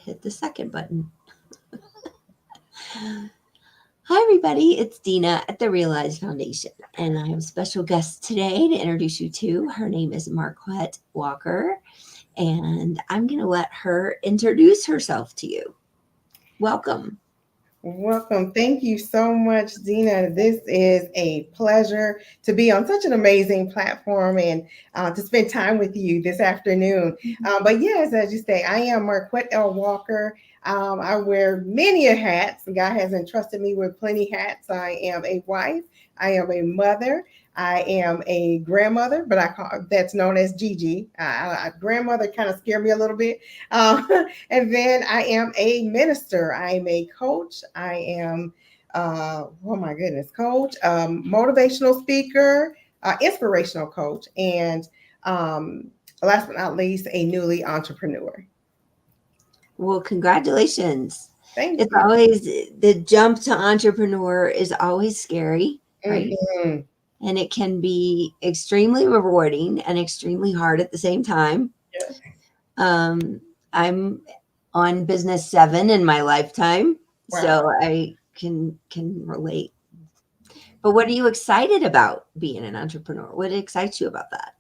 hit the second button. Hi, everybody. It's Dina at the Realize Foundation, and I have a special guest today to introduce you to. Her name is Marquette Walker, and I'm going to let her introduce herself to you. Welcome. Welcome. Thank you so much, Dina. This is a pleasure to be on such an amazing platform and to spend time with you this afternoon. But yes, as you say, I am Marquette L. Walker. I wear many a hats. God has entrusted me with plenty hats. I am a wife. I am a mother. I am a grandmother, but I call that's known as Gigi. Grandmother kind of scared me a little bit. Um, and then I am a minister. I am a coach. I am, oh my goodness, coach, motivational speaker, inspirational coach, and um, last but not least, a newly entrepreneur. Well, congratulations. Thank It's you. always the jump to entrepreneur is always scary, right? Mhm. And it can be extremely rewarding and extremely hard at the same time. Yeah. Um, I'm on business 7 in my lifetime, Wow. so I can relate. But what are you excited about being an entrepreneur? What excites you about that?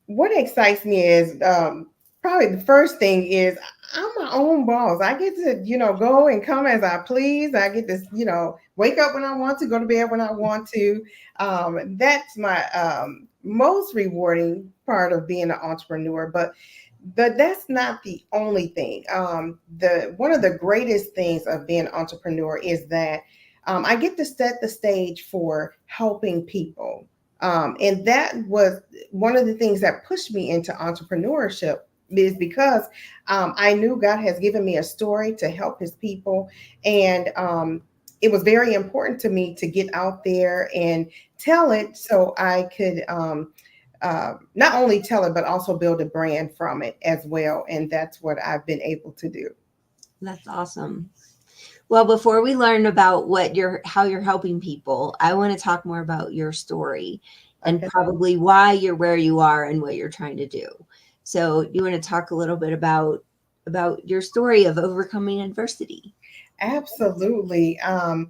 What excites me is probably the first thing is I'm my own boss. I get to, go and come as I please. I get to, wake up when I want to, go to bed when I want to. That's my most rewarding part of being an entrepreneur. But that's not the only thing. The one of the greatest things of being an entrepreneur is that I get to set the stage for helping people. And that was one of the things that pushed me into entrepreneurship is because I knew God has given me a story to help his people. And it was very important to me to get out there and tell it so I could not only tell it, but also build a brand from it as well. And that's what I've been able to do. That's awesome. Well, before we learn about how you're helping people, I want to talk more about your story and Okay. probably why you're where you are and what you're trying to do. So, you want to talk a little bit about your story of overcoming adversity? Absolutely. I'm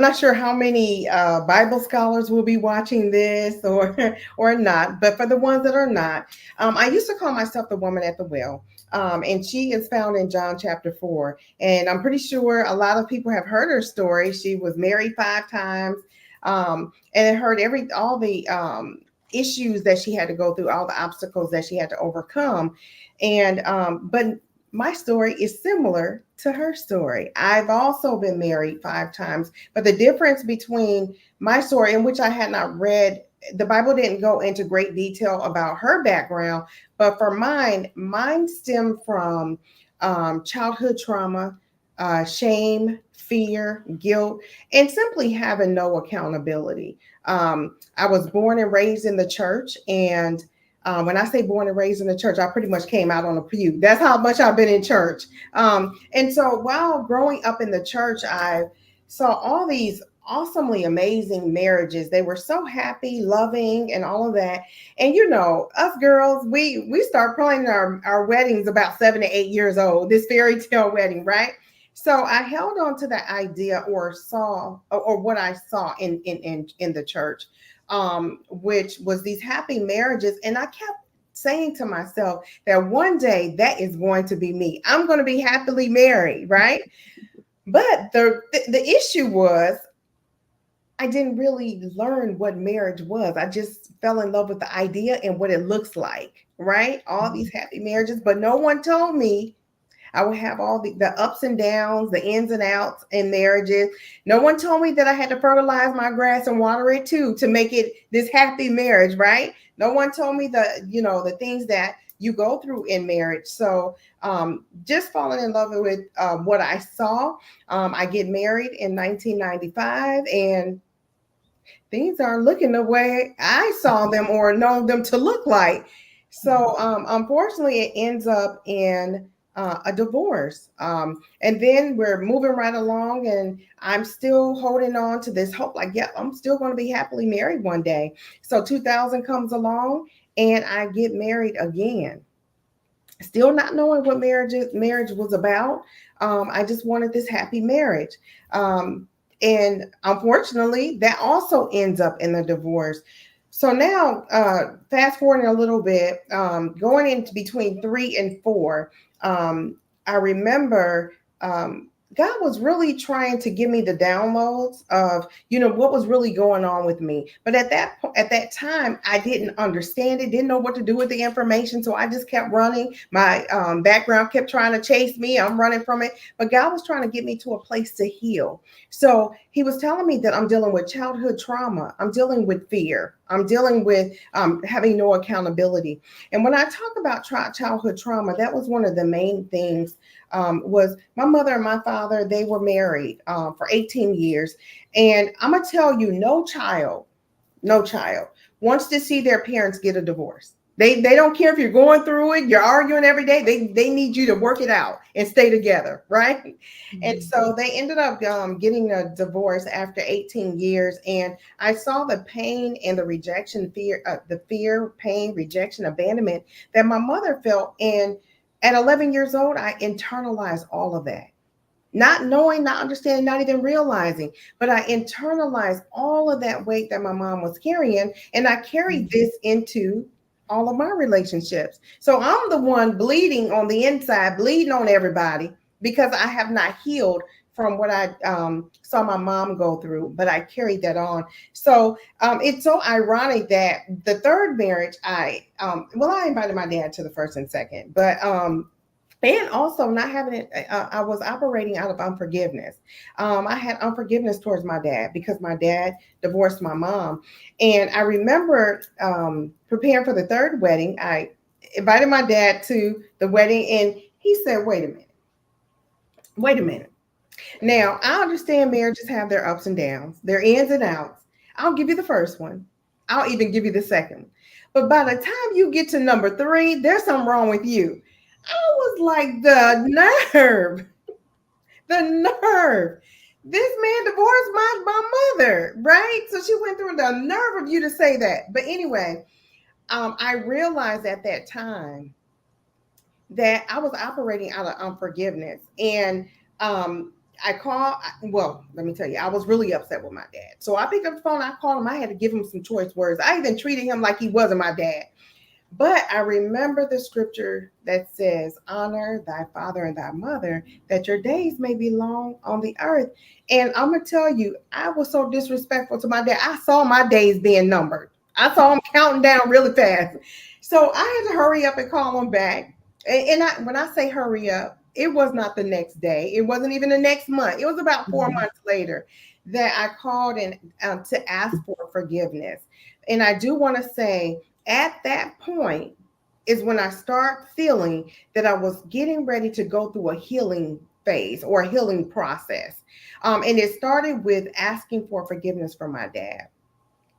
not sure how many Bible scholars will be watching this or or not, but for the ones that are not, I used to call myself the woman at the well. And she is found in John chapter 4. And I'm pretty sure a lot of people have heard her story. She was married 5 times, and heard all the issues that she had to go through, all the obstacles that she had to overcome. And but my story is similar to her story. I've also been married 5 times, but the difference between my story, in which I had not read, the Bible didn't go into great detail about her background, but for mine stemmed from childhood trauma, shame, fear, guilt, and simply having no accountability. I was born and raised in the church, and when I say born and raised in the church, I pretty much came out on a pew. That's how much I've been in church. And so while growing up in the church, I saw all these awesomely amazing marriages. They were so happy, loving, and all of that. And us girls, we start planning our weddings about 7 to 8 years old. This fairy tale wedding, right? So I held on to that idea, or saw, or what I saw in the church, which was these happy marriages. And I kept saying to myself that one day that is going to be me. I'm going to be happily married, right? But the issue was I didn't really learn what marriage was. I just fell in love with the idea and what it looks like, right? All these happy marriages, but no one told me I would have all the ups and downs, the ins and outs in marriages. No one told me that I had to fertilize my grass and water it too to make it this happy marriage, right? No one told me the things that you go through in marriage. So just falling in love with what I saw. I get married in 1995, and things aren't looking the way I saw them or know them to look like. So unfortunately, it ends up in a divorce. And then we're moving right along, and I'm still holding on to this hope like, yeah, I'm still going to be happily married one day. So 2000 comes along, and I get married again. still not knowing what marriage was about. I just wanted this happy marriage. Um, and unfortunately, that also ends up in the divorce. So now, fast forwarding a little bit, going into between 3 and 4, um, I remember God was really trying to give me the downloads of, what was really going on with me. But at that time, I didn't understand it, didn't know what to do with the information, so I just kept running. My background kept trying to chase me. I'm running from it, but God was trying to get me to a place to heal. So He was telling me that I'm dealing with childhood trauma. I'm dealing with fear. I'm dealing with having no accountability. And when I talk about childhood trauma, that was one of the main things. Was my mother and my father, they were married for 18 years. And I'm going to tell you, no child wants to see their parents get a divorce. They don't care if you're going through it, you're arguing every day. They need you to work it out and stay together, right? And Mhm. so they ended up getting a divorce after 18 years. And I saw the pain and the rejection, the fear, pain, rejection, abandonment that my mother felt. And at 11 years old, I internalized all of that, not knowing, not understanding, not even realizing, but I internalized all of that weight that my mom was carrying, and I carried Mhm. this into all of my relationships. So I'm the one bleeding on the inside, bleeding on everybody because I have not healed from what I saw my mom go through, but I carried that on. So it's so ironic that the third marriage, I invited my dad to the first and second, but and also not having it, I was operating out of unforgiveness. I had unforgiveness towards my dad because my dad divorced my mom. And I remember preparing for the third wedding. I invited my dad to the wedding, and he said, wait a minute. Now, I understand marriages have their ups and downs, their ins and outs. I'll give you the first one, I'll even give you the second. But by the time you get to number three, there's something wrong with you. I was like, the nerve. This man divorced my mother, right? So she went through the nerve of you to say that. But anyway, I realized at that time that I was operating out of unforgiveness. And I called, well, let me tell you, I was really upset with my dad. So I picked up the phone, I called him, I had to give him some choice words. I even treated him like he wasn't my dad. But I remember the scripture that says, honor thy father and thy mother, that your days may be long on the earth. And I'm going to tell you, I was so disrespectful to my dad. I saw my days being numbered, I saw him counting down really fast. So I had to hurry up and call him back. When I say hurry up, it was not the next day. It wasn't even the next month. It was about 4 months later that I called and to ask for forgiveness. And I do want to say, at that point is when I start feeling that I was getting ready to go through a healing phase or a healing process. And it started with asking for forgiveness from my dad.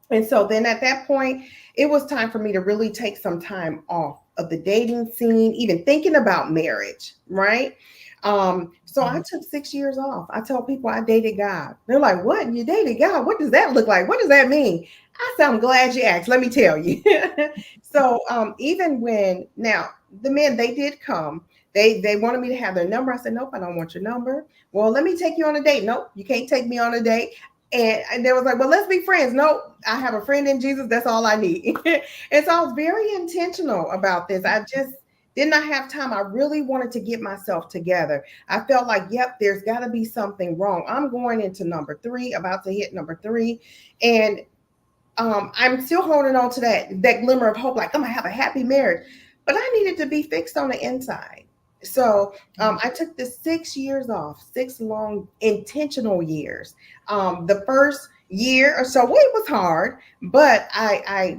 And so then at that point, it was time for me to really take some time off of the dating scene, even thinking about marriage, right? So I Mhm. took 6 years off. I tell people I dated God. They're like, what? You dated God? What does that look like? What does that mean? I said, I'm glad you asked. Let me tell you. So even when now the men they did come, they wanted me to have their number. I said, nope, I don't want your number. Well, let me take you on a date. Nope, you can't take me on a date. And they was like, well, let's be friends. No, I have a friend in Jesus. That's all I need. And so I was very intentional about this. I just did not have time. I really wanted to get myself together. I felt like, yep, there's got to be something wrong. I'm going into number three, about to hit number three. And I'm still holding on to that glimmer of hope, like I'm gonna have a happy marriage, but I needed to be fixed on the inside. So I took the 6 years off, 6 long intentional years. The first year or so, well, it was hard, but I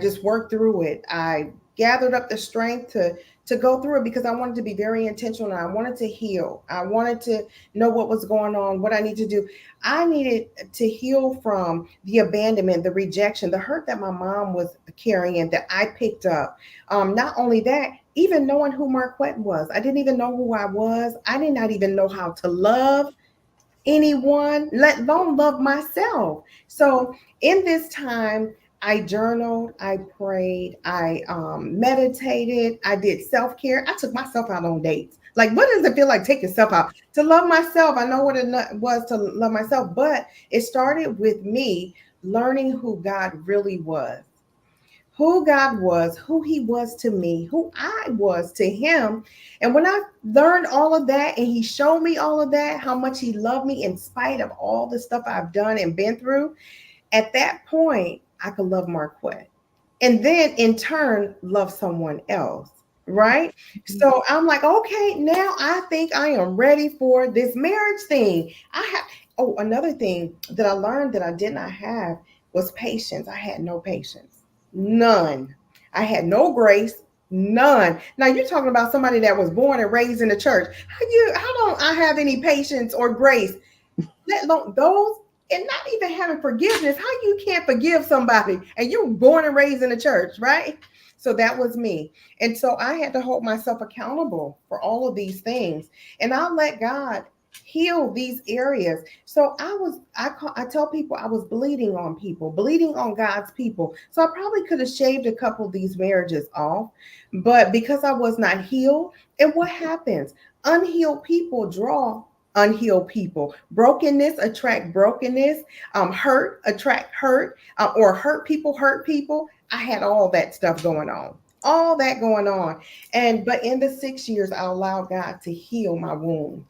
just worked through it. I gathered up the strength to go through it because I wanted to be very intentional. I wanted to heal. I wanted to know what was going on, what I need to do. I needed to heal from the abandonment, the rejection, the hurt that my mom was carrying that I picked up. Not only that, even knowing who Marquette was, I didn't even know who I was. I did not even know how to love anyone, let alone love myself. So in this time, I journaled, I prayed, I meditated, I did self care. I took myself out on dates. Like, what does it feel like take yourself out? To love myself, I know what it was to love myself, but it started with me learning who God really was, who God was, who He was to me, who I was to Him. And when I learned all of that and He showed me all of that, how much He loved me in spite of all the stuff I've done and been through, at that point, I could love Marquette and then in turn love someone else. Right. So I'm like, okay, now I think I am ready for this marriage thing. I have, oh, another thing that I learned that I did not have was patience. I had no patience, none. I had no grace, none. Now you're talking about somebody that was born and raised in the church. How don't I have any patience or grace? Let alone those, and not even having forgiveness. How you can't forgive somebody and you're born and raised in the church, right? So that was me. And so I had to hold myself accountable for all of these things. And I'll let God heal these areas. So I tell people I was bleeding on people, bleeding on God's people. So I probably could have shaved a couple of these marriages off, but because I was not healed, and what happens? Unhealed people draw unhealed people. Brokenness attract brokenness. Hurt attract hurt, or hurt people hurt people. I had all that stuff going on, all that going on. And but in the 6 years, I allowed God to heal my wounds.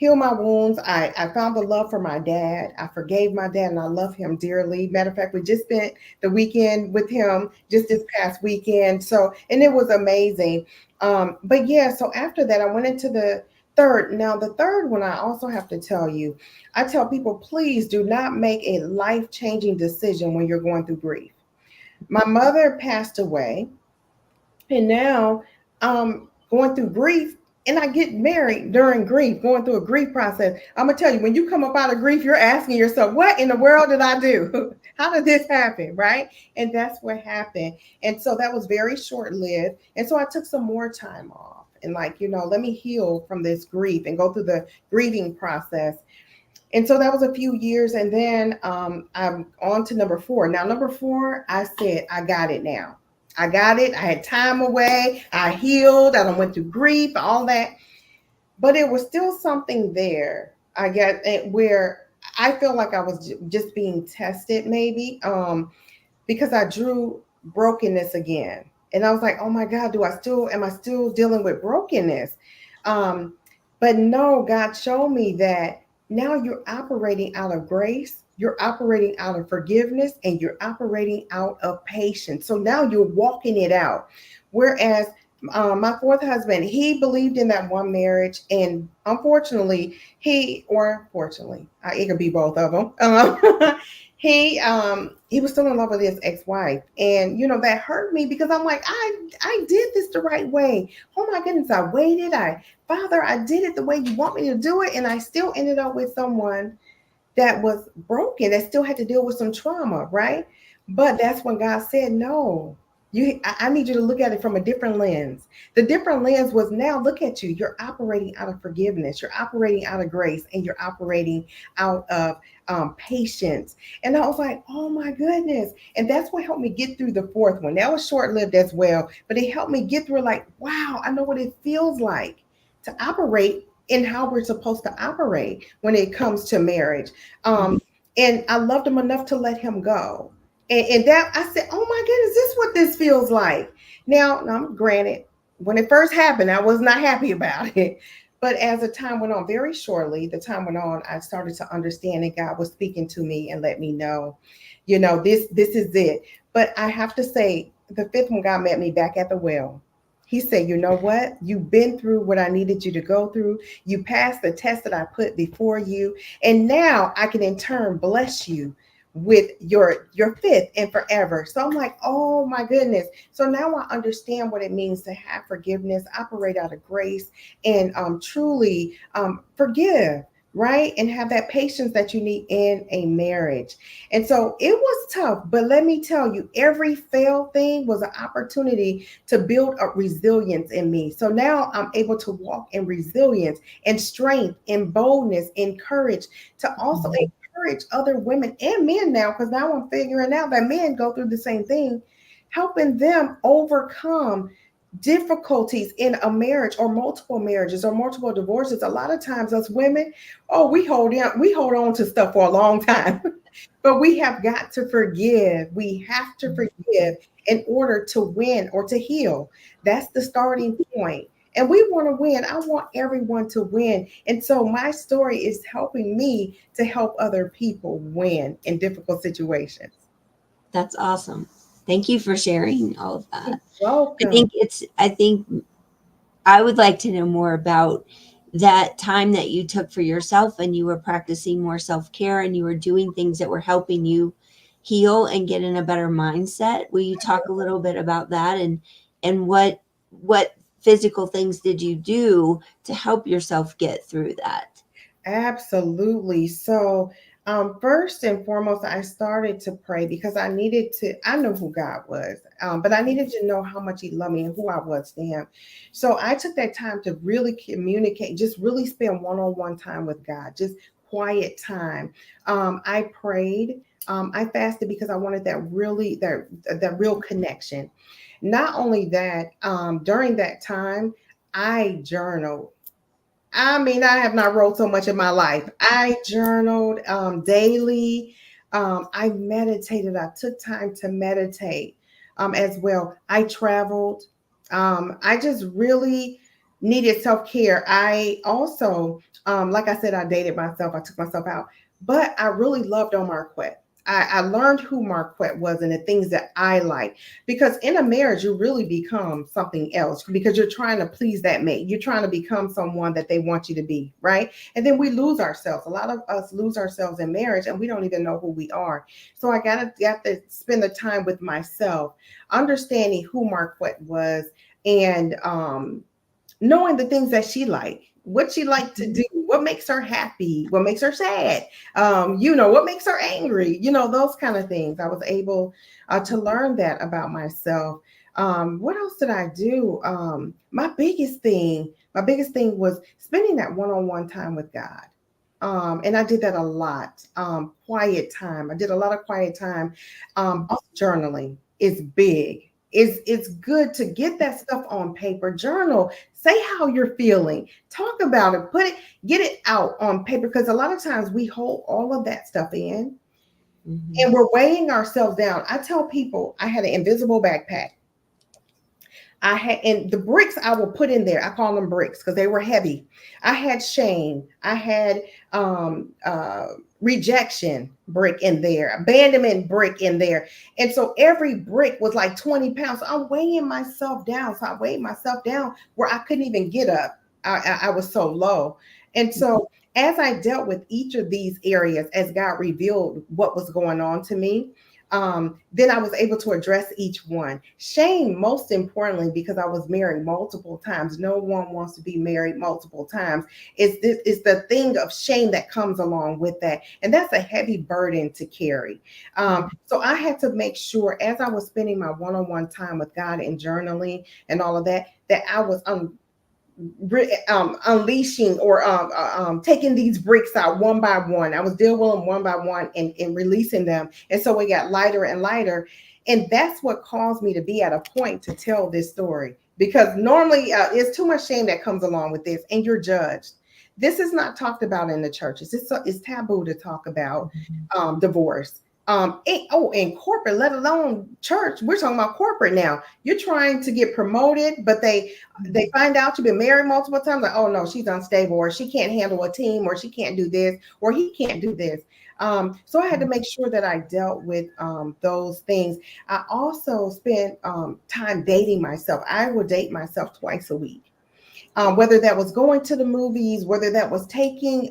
I found the love for my dad. I forgave my dad and I love him dearly. Matter of fact, we just spent the weekend with him just this past weekend. So, and it was amazing. But yeah, so after that, I went into the third. Now, the third one, I also have to tell you, I tell people, please do not make a life changing decision when you're going through grief. My mother passed away, and now going through grief, and I get married during grief, going through a grief process. I'm gonna tell you, when you come up out of grief, you're asking yourself, what in the world did I do? How did this happen? Right. And that's what happened. And so that was very short-lived. And so I took some more time off and, like, let me heal from this grief and go through the grieving process. And so that was a few years. And then I'm on to number four. Now, number four, I said, I got it now. I got it. I had time away. I healed. I done went through grief, all that. But it was still something there. I got it where I feel like I was just being tested, maybe, because I drew brokenness again. And I was like, oh my God, am I still dealing with brokenness? Um, but no, God showed me that now you're operating out of grace, you're operating out of forgiveness, and you're operating out of patience. So now you're walking it out. Whereas my fourth husband, he believed in that one marriage, and unfortunately, or fortunately, it could be both of them. He was still in love with his ex-wife, and that hurt me because I'm like, I did this the right way. Oh my goodness, I waited. Father, I did it the way you want me to do it, and I still ended up with someone that was broken, that still had to deal with some trauma, right? But that's when God said, no, I need you to look at it from a different lens. The different lens was, now look at you. You're operating out of forgiveness. You're operating out of grace, and you're operating out of patience. And I was like, oh my goodness. And that's what helped me get through the fourth one. That was short lived as well, but it helped me get through, like, wow, I know what it feels like to operate in how we're supposed to operate when it comes to marriage. And I loved him enough to let him go. And that I said, oh my goodness, this is what this feels like. Now, granted, when it first happened, I was not happy about it. But as the time went on, very shortly, the time went on, I started to understand that God was speaking to me and let me know, this is it. But I have to say, the fifth one, God met me back at the well. He said, you know what? You've been through what I needed you to go through. You passed the test that I put before you. And now I can in turn bless you with your fifth and forever. So I'm like, oh my goodness. So now I understand what it means to have forgiveness, operate out of grace, and truly forgive, right? And have that patience that you need in a marriage. And so it was tough, but let me tell you, every failed thing was an opportunity to build up resilience in me. So now I'm able to walk in resilience and strength and boldness and courage to also encourage encourage other women and men now, because now I'm figuring out that men go through the same thing, helping them overcome difficulties in a marriage or multiple marriages or multiple divorces. A lot of times us women, oh, we hold on to stuff for a long time. But we have got to forgive. We have to forgive in order to win or to heal. That's the starting point. And we want to win. I want everyone to win. And so my story is helping me to help other people win in difficult situations. That's awesome. Thank you for sharing all of that. Welcome. I think I would like to know more about that time that you took for yourself and you were practicing more self-care and you were doing things that were helping you heal and get in a better mindset. Will you talk a little bit about that, and what physical things did you do to help yourself get through that? Absolutely. So, first and foremost, I started to pray because I know who God was, but I needed to know how much He loved me and who I was to Him. So, I took that time to really communicate, just really spend one on one time with God, just quiet time. I prayed. I fasted because I wanted that real connection. Not only that, during that time, I journaled. I mean, I have not wrote so much in my life. I journaled daily. I meditated. I took time to meditate as well. I traveled. I just really needed self care. I also, like I said, I dated myself. I took myself out, but I really loved on Marquette. I learned who Marquette was and the things that I like, because in a marriage you really become something else because you're trying to please that mate. You're trying to become someone that they want you to be, right? And then we lose ourselves. A lot of us lose ourselves in marriage and we don't even know who we are. So I got to spend the time with myself, understanding who Marquette was, and knowing the things that she liked, what she liked to do, what makes her happy, what makes her sad, what makes her angry, those kind of things. I was able to learn that about myself. What else did I do? My biggest thing was spending that one-on-one time with God. And I did that a lot. Quiet time. I did a lot of quiet time. Also journaling is big. It's good to get that stuff on paper. Journal. Say how you're feeling. Talk about it. Get it out on paper, because a lot of times we hold all of that stuff in Mhm. and we're weighing ourselves down. I tell people I had an invisible backpack. I had, and the bricks I will put in there, I call them bricks because they were heavy. I had shame. I had rejection brick in there, abandonment brick in there. And so every brick was like 20 pounds. So I'm weighing myself down. So I weighed myself down where I couldn't even get up. I was so low. And so as I dealt with each of these areas, as God revealed what was going on to me, then I was able to address each one. Shame, most importantly, because I was married multiple times. No one wants to be married multiple times. It's the thing of shame that comes along with that, and that's a heavy burden to carry. So I had to make sure, as I was spending my one-on-one time with God and journaling and all of that, that I was unleashing or taking these bricks out one by one. I was dealing with them one by one and releasing them. And so it got lighter and lighter. And that's what caused me to be at a point to tell this story. Because normally it's too much shame that comes along with this, and you're judged. This is not talked about in the churches. It's taboo to talk about divorce. In corporate, let alone church. We're talking about corporate now. You're trying to get promoted, but they find out you've been married multiple times. Like, oh no, she's unstable, or she can't handle a team, or she can't do this, or he can't do this. So I had to make sure that I dealt with those things. I also spent time dating myself. I would date myself twice a week, whether that was going to the movies, whether that was going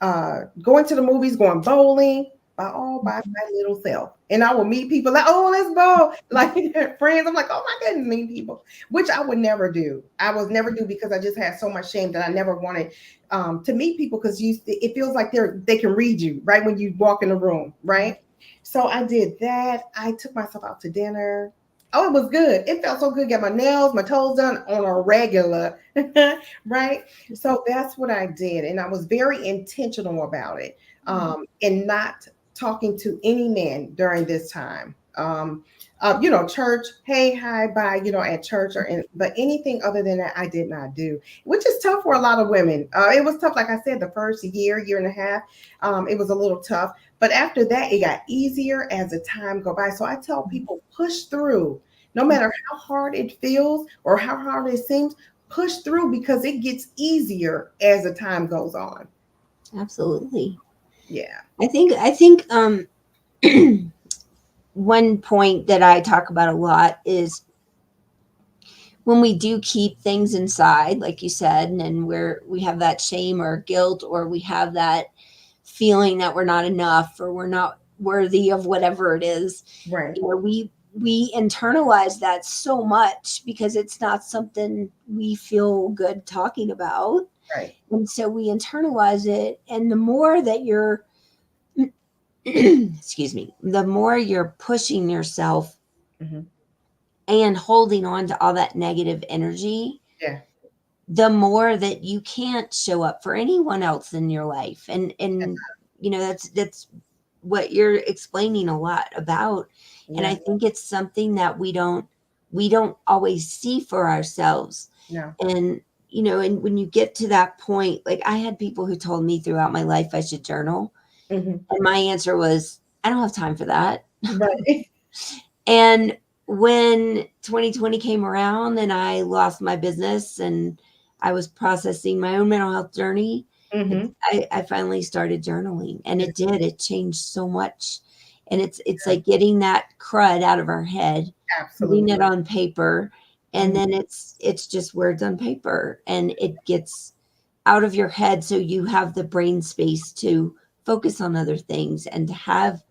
to the movies, going bowling, by my little self. And I would meet people like, oh, let's bowl, like friends. I'm like, oh my goodness, meet people, which I would never do. I was never do because I just had so much shame that I never wanted to meet people, because it feels like they can read you right when you walk in the room, right? So I did that. I took myself out to dinner. Oh, it was good. It felt so good. Get my nails, my toes done on a regular, right? So that's what I did, and I was very intentional about it, and not talking to any man during this time. Church, hey, hi, bye, at church but anything other than that, I did not do, which is tough for a lot of women. It was tough, like I said, the first year and a half, it was a little tough. But after that, it got easier as the time go by. So I tell people, push through, no matter how hard it feels or how hard it seems. Push through because it gets easier as the time goes on. Absolutely. Yeah. I think one point that I talk about a lot is when we do keep things inside, like you said, and we have that shame or guilt, or we have that feeling that we're not enough or we're not worthy of whatever it is, Right. we internalize that so much because it's not something we feel good talking about. Right. And so we internalize it. And the more that you're, excuse me, the more you're pushing yourself Hmm. and holding on to all that negative energy, Yeah. the more that you can't show up for anyone else in your life. And that's what you're explaining a lot about. And I Yeah. think it's something that we don't always see for ourselves. No. And and when you get to that point, like I had people who told me throughout my life I should journal, Hmm. and my answer was I don't have time for that. Right. And when 2020 came around and I lost my business and I was processing my own mental health journey, Hmm. I finally started journaling, and it changed so much. And it's like getting that crud out of our head, putting it Absolutely. on paper, and Mhm. then it's just words on paper, and it gets out of your head so you have the brain space to focus on other things and to have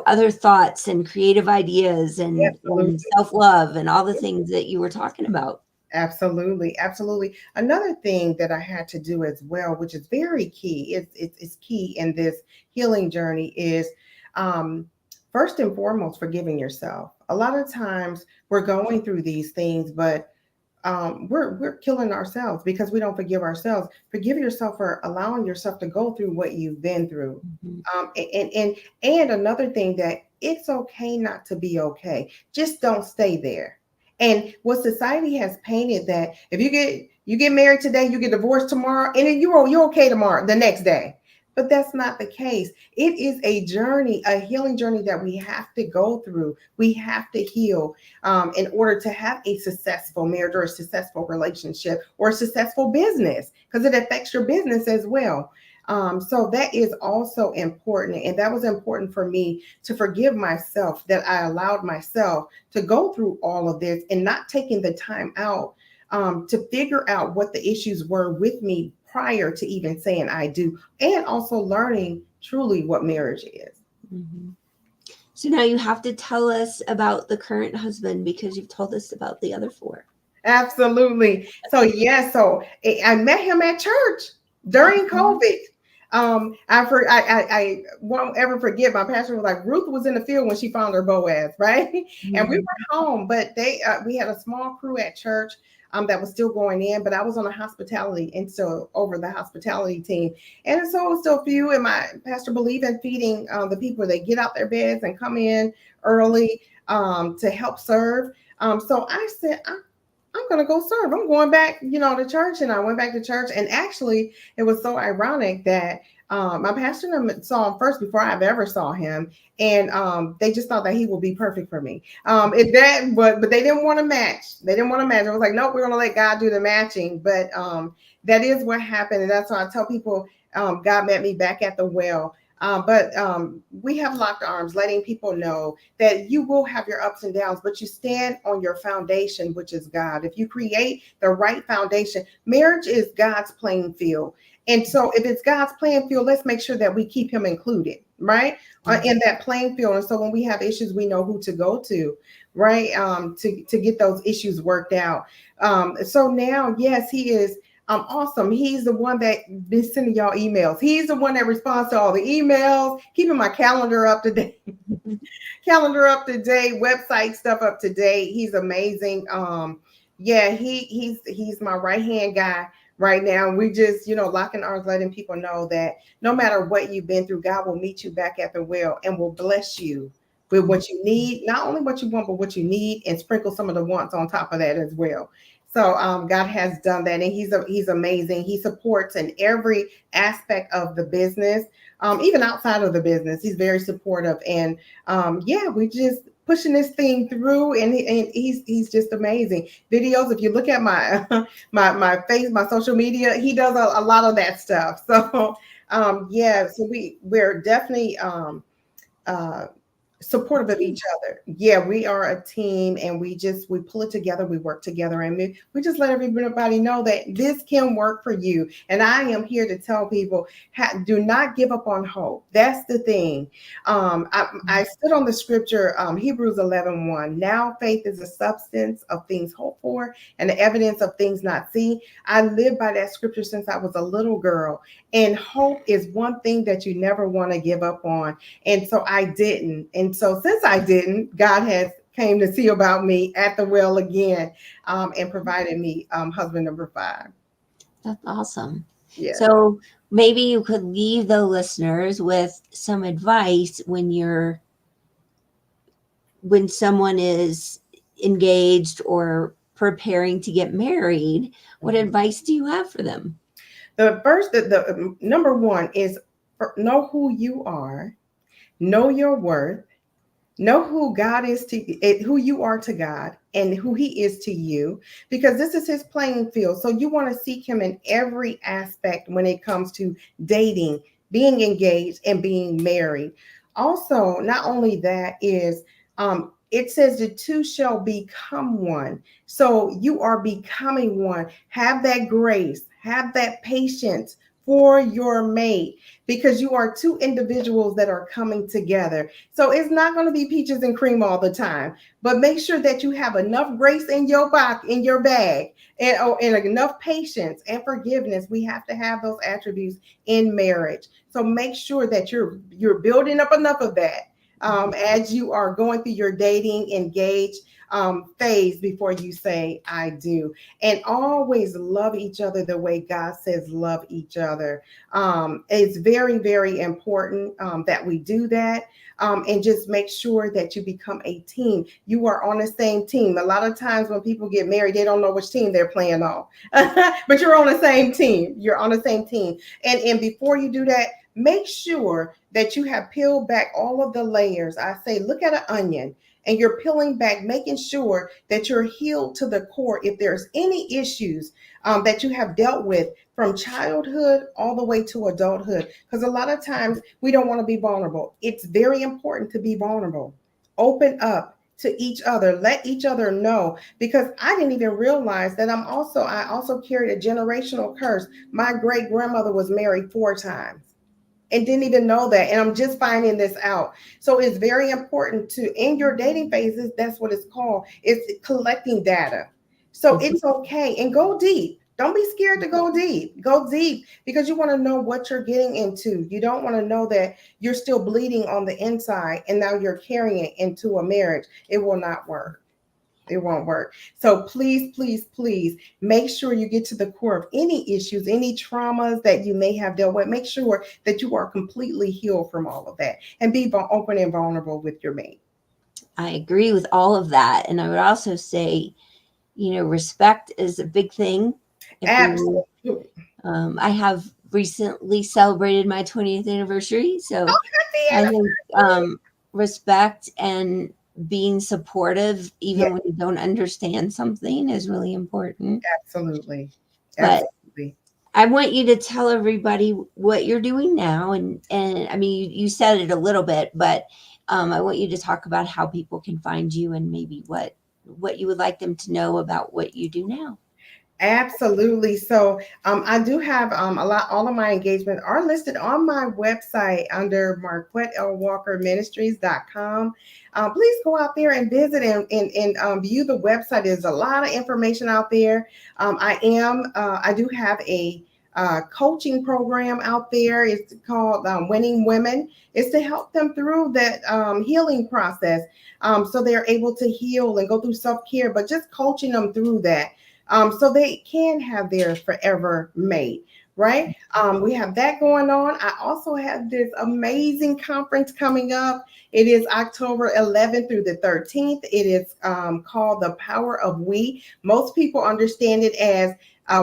other thoughts and creative ideas and Absolutely. self-love and all the things that you were talking about. Absolutely, absolutely. Another thing that I had to do as well, which is very key, it's key in this healing journey, is um, first and foremost forgiving yourself. A lot of times we're going through these things, but we're killing ourselves because we don't forgive ourselves. Forgive yourself for allowing yourself to go through what you've been through. Mhm. And another thing, that it's okay not to be okay. Just don't stay there. And what society has painted, that if you get married today, you get divorced tomorrow, and then you're okay tomorrow, the next day. But that's not the case. It is a journey, a healing journey that we have to go through. We have to heal in order to have a successful marriage or a successful relationship or a successful business, because it affects your business as well. So that is also important. And that was important for me to forgive myself, that I allowed myself to go through all of this and not taking the time out to figure out what the issues were with me prior to even saying I do, and also learning truly what marriage is. Mhm. So now you have to tell us about the current husband because you've told us about the other four. Absolutely. So yeah, I met him at church during Mhm. COVID. I won't ever forget. My pastor was like, Ruth was in the field when she found her Boaz, right? And we Mhm. were home, but we had a small crew at church that was still going in, but I was on a hospitality, and so over the hospitality team, and so it was still few. And my pastor believed in feeding the people. They get out their beds and come in early to help serve. So I said, I'm gonna go serve. I'm going back, to church. And I went back to church. And actually, it was so ironic that my pastor saw him first before I've ever saw him, and they just thought that he would be perfect for me. But they didn't want to match. They didn't want to match. I was like, nope, we're gonna let God do the matching. But that is what happened, and that's why I tell people, God met me back at the well. But we have locked arms, letting people know that you will have your ups and downs, but you stand on your foundation, which is God. If you create the right foundation, marriage is God's playing field. And so, if it's God's playing field, let's make sure that we keep Him included, right? Mhm. In that playing field. And so, when we have issues, we know who to go to, right? To get those issues worked out. So now, yes, he is. Awesome. He's the one that been sending y'all emails. He's the one that responds to all the emails, keeping my calendar up to date, website stuff up to date. He's amazing. Yeah, he's my right hand guy right now. We just, locking arms, letting people know that no matter what you've been through, God will meet you back at the well and will bless you with what you need, not only what you want, but what you need, and sprinkle some of the wants on top of that as well. So God has done that, and he's amazing. He supports in every aspect of the business, even outside of the business. He's very supportive, and yeah, we just pushing this thing through, and, he's just amazing. Videos. If you look at my my social media, he does a lot of that stuff. So yeah, so we're definitely uh, supportive of each other. Yeah, we are a team, and we pull it together, we work together, and we just let everybody know that this can work for you. And I am here to tell people, do not give up on hope. That's the thing. I stood on the scripture, Hebrews 11:1. Now faith is the substance of things hoped for and the evidence of things not seen. I lived by that scripture since I was a little girl, and hope is one thing that you never want to give up on. And so I didn't. And so since I didn't, God has came to see about me at the well again, and provided me husband number 5. That's awesome. Yes. So maybe you could leave the listeners with some advice when someone is engaged or preparing to get married. What advice do you have for them? The number one is, know who you are, know your worth, know who God is who you are to God, and who He is to you, because this is His playing field. So you want to seek Him in every aspect when it comes to dating, being engaged, and being married. Also, not only that is, it says the two shall become one. So you are becoming one. Have that grace, have that patience for your mate, because you are two individuals that are coming together. So it's not going to be peaches and cream all the time, but make sure that you have enough grace in your bag, and enough patience and forgiveness. We have to have those attributes in marriage. So make sure that you're building up enough of that, as you are going through your dating, engage phase, before you say I do. And always love each other the way God says love each other. It's very, very important that we do that. And just make sure that you become a team. You are on the same team. A lot of times when people get married, they don't know which team they're playing on, but you're on the same team. You're on the same team. And before you do that, make sure that you have peeled back all of the layers. I say, look at an onion, and you're peeling back, making sure that you're healed to the core. If there's any issues that you have dealt with from childhood all the way to adulthood, because a lot of times we don't want to be vulnerable. It's very important to be vulnerable. Open up to each other, let each other know, because I didn't even realize that I also carried a generational curse. My great grandmother was married 4 times and didn't even know that. And I'm just finding this out. So it's very important to, in your dating phases, that's what it's called. It's collecting data. So it's okay. And go deep. Don't be scared to go deep. Go deep, because you want to know what you're getting into. You don't want to know that you're still bleeding on the inside and now you're carrying it into a marriage. It will not work. It won't work. So please, please, please make sure you get to the core of any issues, any traumas that you may have dealt with. Make sure that you are completely healed from all of that, and be open and vulnerable with your mate. I agree with all of that. And I would also say, respect is a big thing. If we, Absolutely. I have recently celebrated my 20th anniversary. So Oh, I happy think respect and being supportive, Yeah, even when you don't understand something, is really important. absolutely. But Absolutely. I want you to tell everybody what you're doing now. And I mean, you said it a little bit, but I want you to talk about how people can find you and maybe what you would like them to know about what you do now. Absolutely. So I do have all of my engagements are listed on my website under marquettewalkerministries.com. Please go out there and visit and view the website. There's a lot of information out there. I do have a coaching program out there. It's called Winning Women. It's to help them through that healing process, so they're able to heal and go through self-care, but just coaching them through that, so they can have their forever mate, right? We have that going on. I also have this amazing conference coming up. It is October 11th through the 13th. It is called The Power of We. Most people understand it as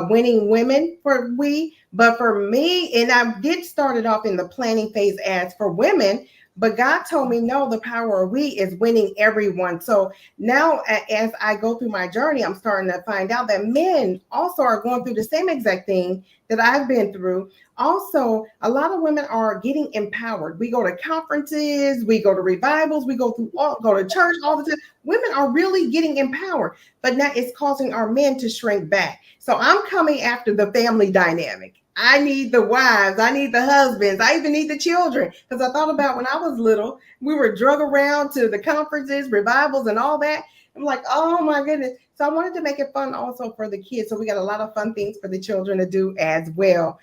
Winning Women for We, but for me, and I did start it off in the planning phase as for women, but God told me, no, the power of we is winning everyone. So now, as I go through my journey, I'm starting to find out that men also are going through the same exact thing that I've been through. Also, a lot of women are getting empowered. We go to conferences, we go to revivals, go to church all the time. Women are really getting empowered, but now it's causing our men to shrink back. So I'm coming after the family dynamic. I need the wives, I need the husbands, I even need the children. Because I thought about when I was little, we were drug around to the conferences, revivals, and all that. I'm like, oh my goodness. So I wanted to make it fun also for the kids. So we got a lot of fun things for the children to do as well.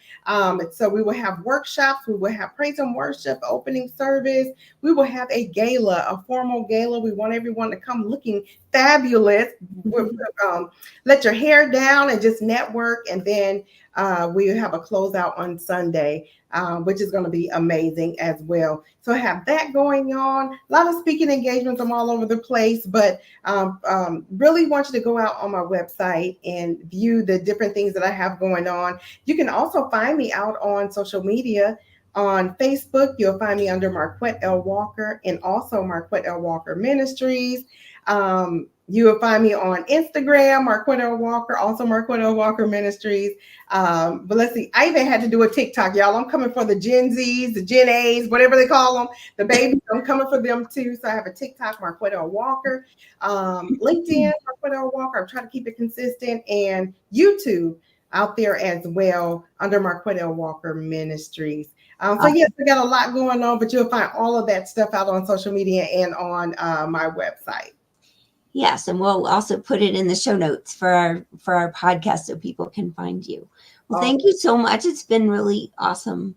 So we will have workshops, we will have praise and worship, opening service. We will have a gala, a formal gala. We want everyone to come looking fabulous. Um, let your hair down and just network. And then we have a closeout on Sunday, which is going to be amazing as well. So I have that going on. A lot of speaking engagements. I'm all over the place, but really want you to go out on my website and view the different things that I have going on. You can also find me out on social media. On Facebook, you'll find me under Marquette L. Walker and also Marquette L. Walker Ministries. You will find me on Instagram, Marquette L. Walker, also Marquette L. Walker Ministries. But let's see, I even had to do a TikTok, y'all. I'm coming for the Gen Zs, the Gen A's, whatever they call them, the babies. I'm coming for them too. So I have a TikTok, Marquette L. Walker, LinkedIn, Marquette L. Walker. I'm trying to keep it consistent, and YouTube out there as well under Marquette L. Walker Ministries. So yes, we got a lot going on, but you'll find all of that stuff out on social media and on my website. Yes, and we'll also put it in the show notes for our podcast so people can find you. Well, thank you so much. It's been really awesome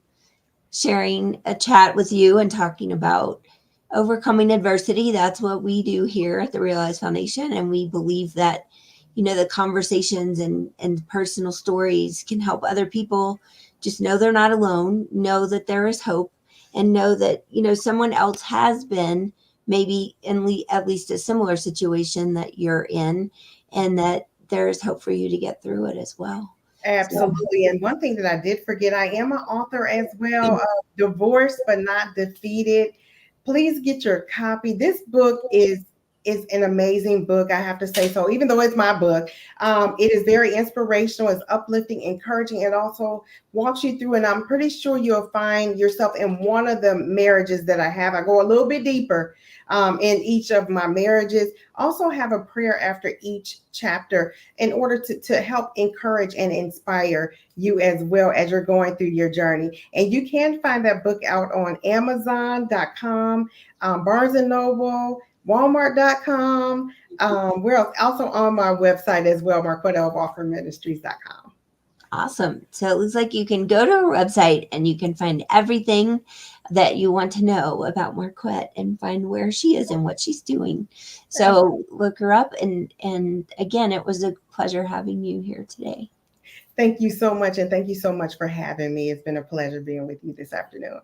sharing a chat with you and talking about overcoming adversity. That's what we do here at the Realize Foundation, and we believe that the conversations and personal stories can help other people just know they're not alone, know that there is hope, and know that someone else has been maybe in at least a similar situation that you're in, and that there is hope for you to get through it as well. Absolutely. And one thing that I did forget, I am an author as well of Divorced but Not Defeated. Please get your copy. This book is an amazing book, I have to say. So even though it's my book, it is very inspirational, it's uplifting, encouraging. It also walks you through, and I'm pretty sure you'll find yourself in one of the marriages that I have. I go a little bit deeper in each of my marriages. Also have a prayer after each chapter in order to help encourage and inspire you as well as you're going through your journey. And you can find that book out on Amazon.com, Barnes and Noble, Walmart.com. We're also on my website as well, MarquetteLWalkerMinistries.com. Awesome. So it looks like you can go to our website and you can find everything that you want to know about Marquette and find where she is and what she's doing. So look her up. And again, it was a pleasure having you here today. Thank you so much. And thank you so much for having me. It's been a pleasure being with you this afternoon.